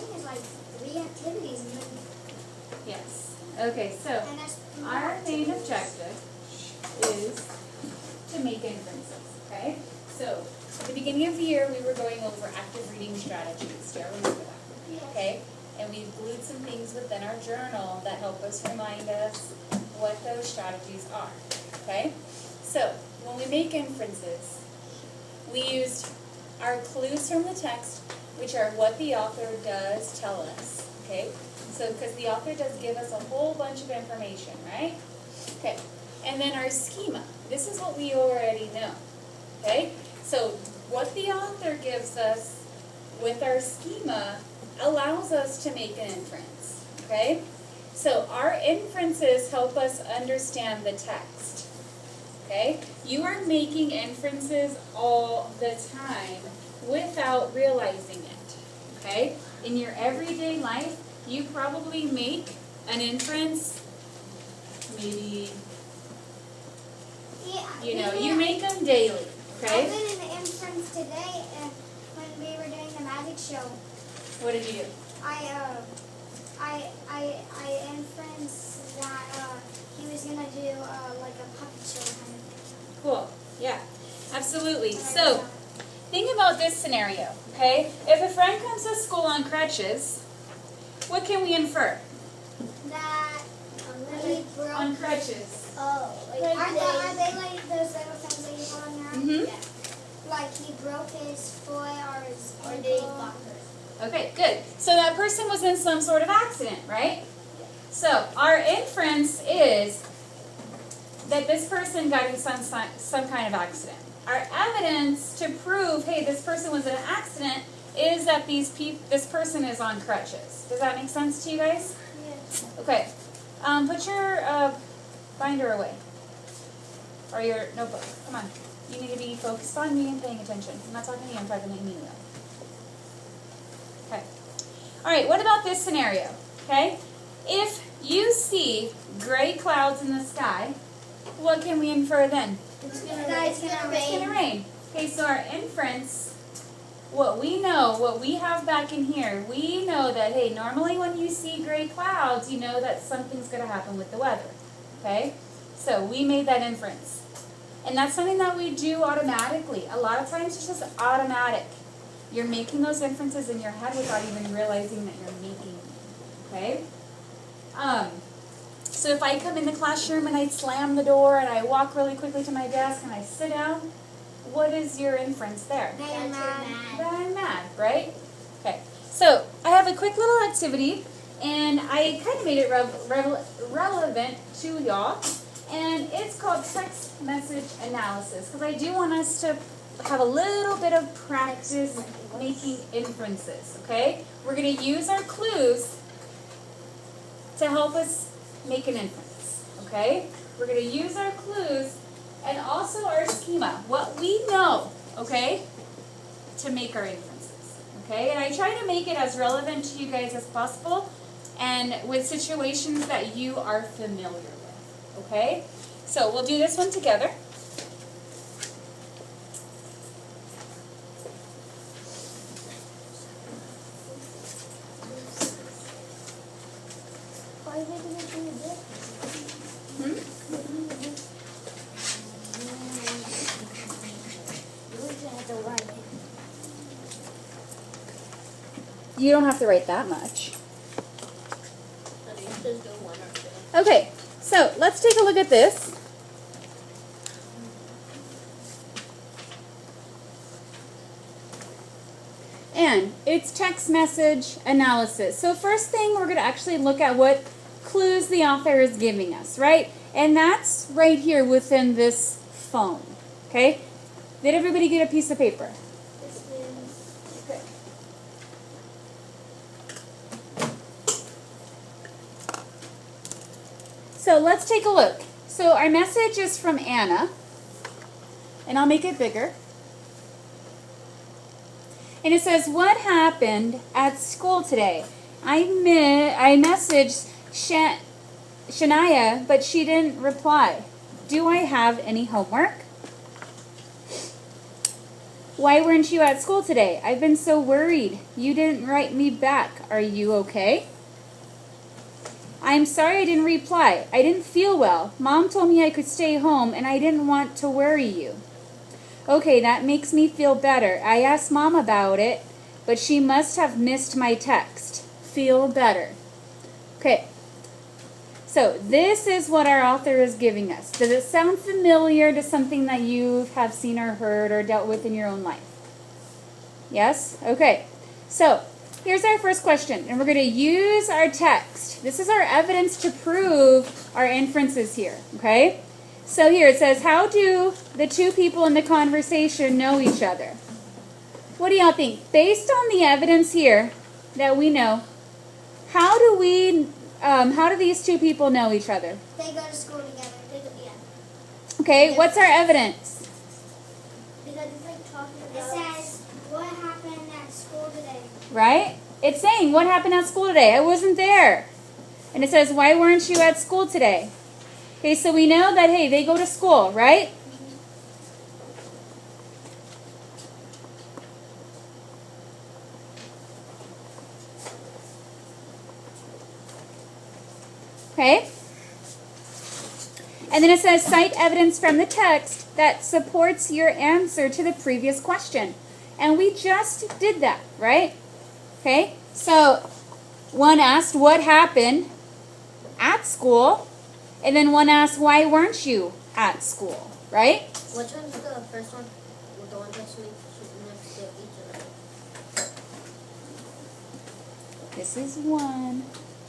thing is like 3 activities. Yes. Okay, so And that's our main objective is to make inferences, okay? So, at the beginning of the year, we were going over active reading strategies. Do you remember that? Yes. Okay? And we've glued some things within our journal that help us remind us what those strategies are, okay? So, when we make inferences, we used our clues from the text, which are what the author does tell us, okay? So, because the author does give us a whole bunch of information, right? Okay, and then our schema. This is what we already know, okay? So, what the author gives us with our schema allows us to make an inference, okay? So, our inferences help us understand the text, okay? You are making inferences all the time without realizing it, okay? In your everyday life, you probably make an inference, maybe, you make them daily, I okay? did an inference today when we were doing the magic show. What did you do? I inferenced that he was gonna do like a puppet show kind of thing. Cool, yeah, absolutely. So, think about this scenario, okay? If a friend comes to school on crutches, what can we infer? That he broke. On crutches. Oh, like are they like those little things that you put on your arm? Mm-hmm. Yeah. Like he broke his foot or his ankle. Okay, good. So that person was in some sort of accident, right? So our inference is that this person got in some kind of accident. Our evidence to prove, hey, this person was in an accident, is that this person is on crutches. Does that make sense to you guys? Yes. Okay. Put your binder away. Or your notebook. Come on. You need to be focused on me and paying attention. I'm not talking to you, I'm talking to Emilio. Okay. Alright, what about this scenario? Okay? If you see gray clouds in the sky, what can we infer then? It's gonna rain. Okay, so our inference, what we know, what we have back in here, we know that, hey, normally when you see gray clouds, you know that something's going to happen with the weather. Okay? So we made that inference. And that's something that we do automatically. A lot of times it's just automatic. You're making those inferences in your head without even realizing that you're making them. Okay? So if I come in the classroom and I slam the door and I walk really quickly to my desk and I sit down, what is your inference there? That I'm mad, right? Okay. So I have a quick little activity, and I kind of made it relevant to y'all, and it's called text message analysis, because I do want us to have a little bit of practice making inferences, okay? We're going to use our clues to help us make an inference, okay? We're going to use our clues and also our schema, what we know, okay, to make our inferences, okay? And I try to make it as relevant to you guys as possible and with situations that you are familiar with, okay? So we'll do this one together. You don't have to write that much. Okay, so let's take a look at this. And it's text message analysis. So first thing, we're going to actually look at what clues the author is giving us, right? And that's right here within this phone, okay? Did everybody get a piece of paper? Okay. So let's take a look. So our message is from Anna, and I'll make it bigger. And it says, what happened at school today? I messaged Shania, but she didn't reply. Do I have any homework? Why weren't you at school today? I've been so worried. You didn't write me back. Are you okay? I'm sorry I didn't reply. I didn't feel well. Mom told me I could stay home and I didn't want to worry you. Okay, that makes me feel better. I asked Mom about it, but she must have missed my text. Feel better. Okay, so this is what our author is giving us. Does it sound familiar to something that you have seen or heard or dealt with in your own life? Yes? Okay, so here's our first question, and we're going to use our text. This is our evidence to prove our inferences here, okay? So here it says, how do the two people in the conversation know each other? What do y'all think? Based on the evidence here that we know, how do these two people know each other? They go to school together. Okay, what's our evidence? Because it's like talking about. It says, what happened at school today? Right? It's saying, what happened at school today? I wasn't there. And it says, why weren't you at school today? Okay, so we know that, hey, they go to school, right? Okay? And then it says, cite evidence from the text that supports your answer to the previous question. And we just did that, right? Okay? So, one asked, what happened at school? And then one asked, why weren't you at school, right? Which one's the first one? The one that's next to each other. This is 1,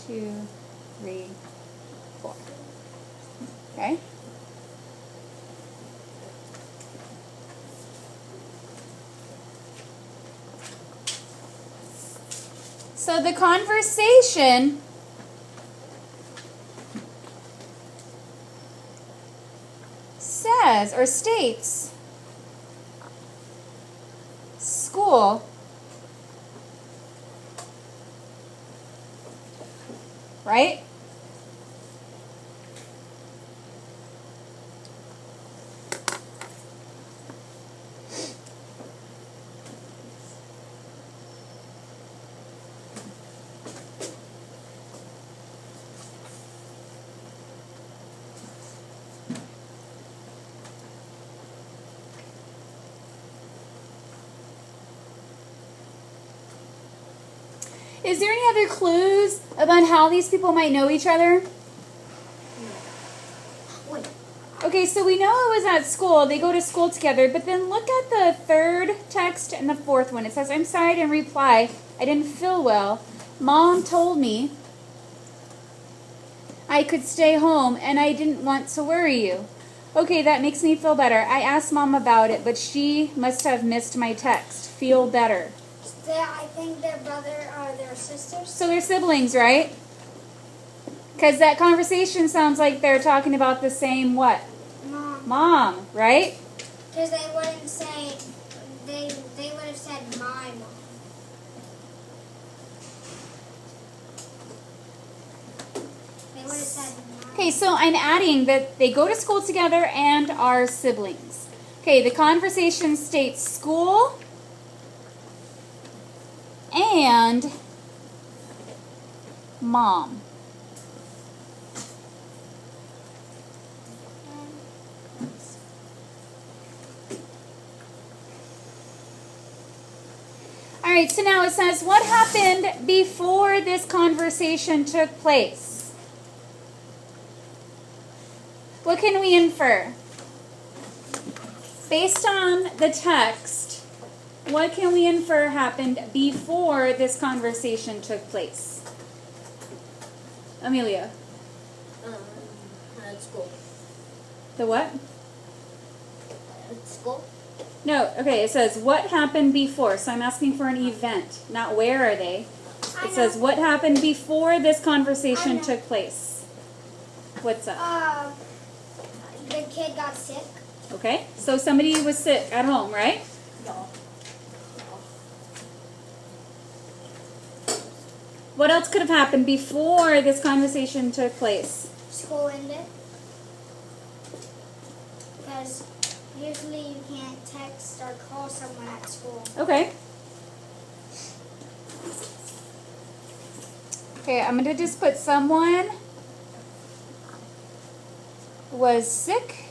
2, 3, 4. Okay? So the conversation says or states school right? Is there any other clues about how these people might know each other? Wait. Okay, so we know it was at school. They go to school together. But then look at the third text and the fourth one. It says, I'm sorry I didn't reply. I didn't feel well. Mom told me I could stay home and I didn't want to worry you. Okay, that makes me feel better. I asked Mom about it, but she must have missed my text. Feel better. I think their brother or their sisters. So they're siblings, right? Because that conversation sounds like they're talking about the same what? Mom. Mom, right? Because they wouldn't say, they would have said my mom. They would have said my. Okay, so I'm adding that they go to school together and are siblings. Okay, the conversation states school and mom. All right, so now it says, what happened before this conversation took place? What can we infer? Based on the text, what can we infer happened before this conversation took place? Amelia. At school. The what? At school? No, okay, it says what happened before. So I'm asking for an event, not where are they. It says what happened before this conversation took place. What's up? The kid got sick. Okay, so somebody was sick at home, right? No. What else could have happened before this conversation took place? School ended. Because usually you can't text or call someone at school. Okay. Okay, I'm going to just put someone was sick.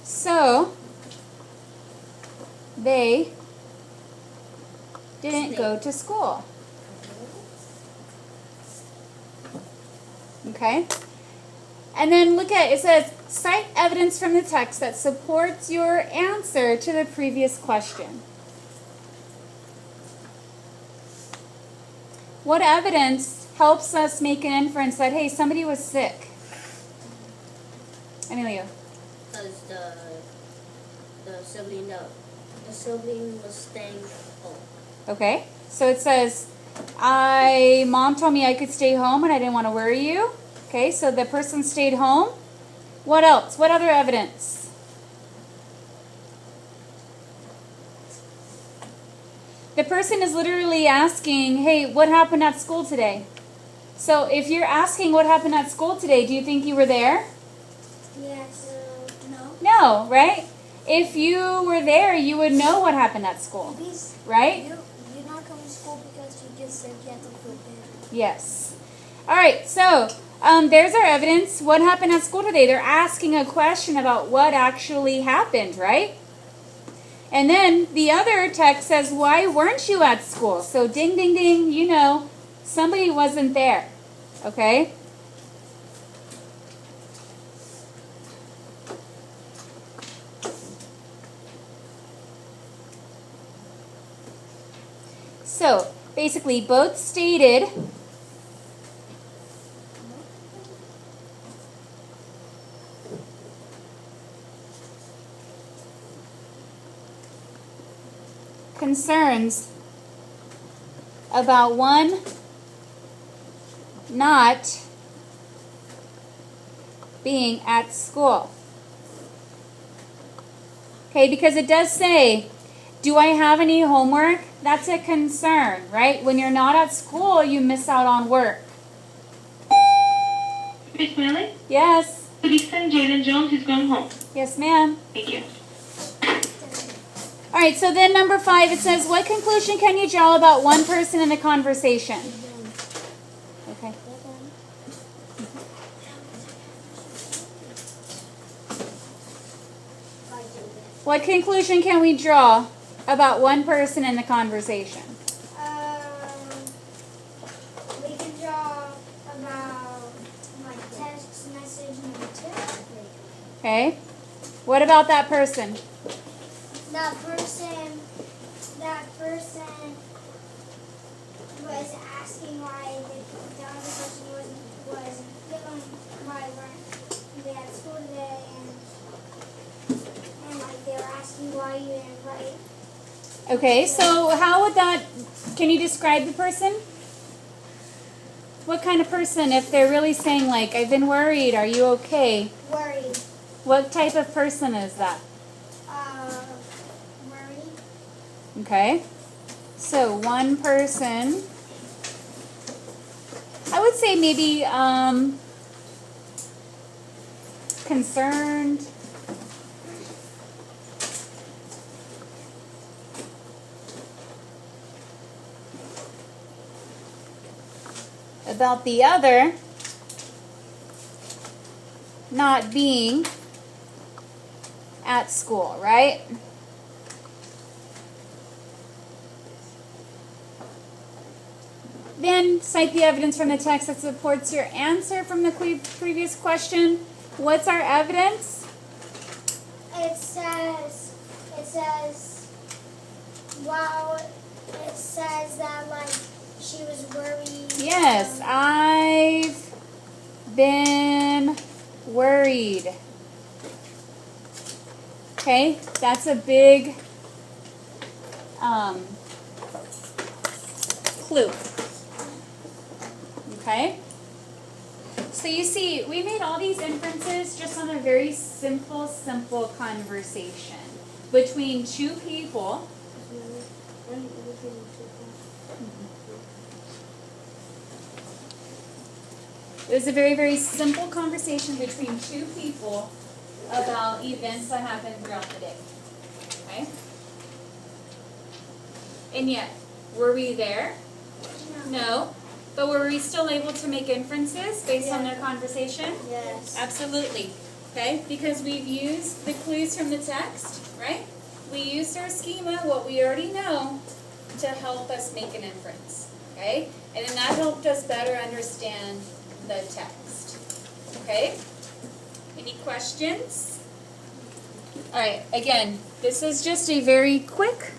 So, they didn't go to school. Okay? And then look at it. It says, cite evidence from the text that supports your answer to the previous question. What evidence helps us make an inference that, hey, somebody was sick? Amelia. Because the sibling was staying home. Okay, so it says, Mom told me I could stay home and I didn't want to worry you. Okay, so the person stayed home. What else? What other evidence? The person is literally asking, hey, what happened at school today? So if you're asking what happened at school today, do you think you were there? Yes. No. No, right? If you were there, you would know what happened at school, right? You're not coming to school because you get sick. You have to feel bad. Yes. All right, so there's our evidence. What happened at school today? They're asking a question about what actually happened, right? And then the other text says, why weren't you at school? So ding, ding, ding, you know, somebody wasn't there, okay? So basically both stated concerns about one not being at school. Okay, because it does say, do I have any homework? That's a concern, right? When you're not at school, you miss out on work. Miss Millie? Yes. Please send Jaden Jones. He's going home. Yes, ma'am. Thank you. All right, so then number 5, it says, what conclusion can you draw about one person in the conversation? Okay. What conclusion can we draw about one person in the conversation? We can draw about like text message number 2. Okay. What about that person? That person was asking why the other person was feeling why weren't they at school today, and like they were asking why you didn't write. Okay, so how would that, can you describe the person? What kind of person, if they're really saying like, I've been worried, are you okay? Worried. What type of person is that? Worried. Okay, so one person, I would say maybe concerned. About the other not being at school, right? Then cite the evidence from the text that supports your answer from the previous question. What's our evidence? It says that like she was worried. Yes, I've been worried. Okay, that's a big clue. Okay? So you see, we made all these inferences just on a very simple conversation between two people. It was a very, very simple conversation between two people about events that happened throughout the day. Okay? And yet, were we there? No. But were we still able to make inferences based on their conversation? Yes. Absolutely. Okay? Because we've used the clues from the text, right? We used our schema, what we already know, to help us make an inference. Okay? And then that helped us better understand the text. Okay? Any questions? All right, again, this is just a very quick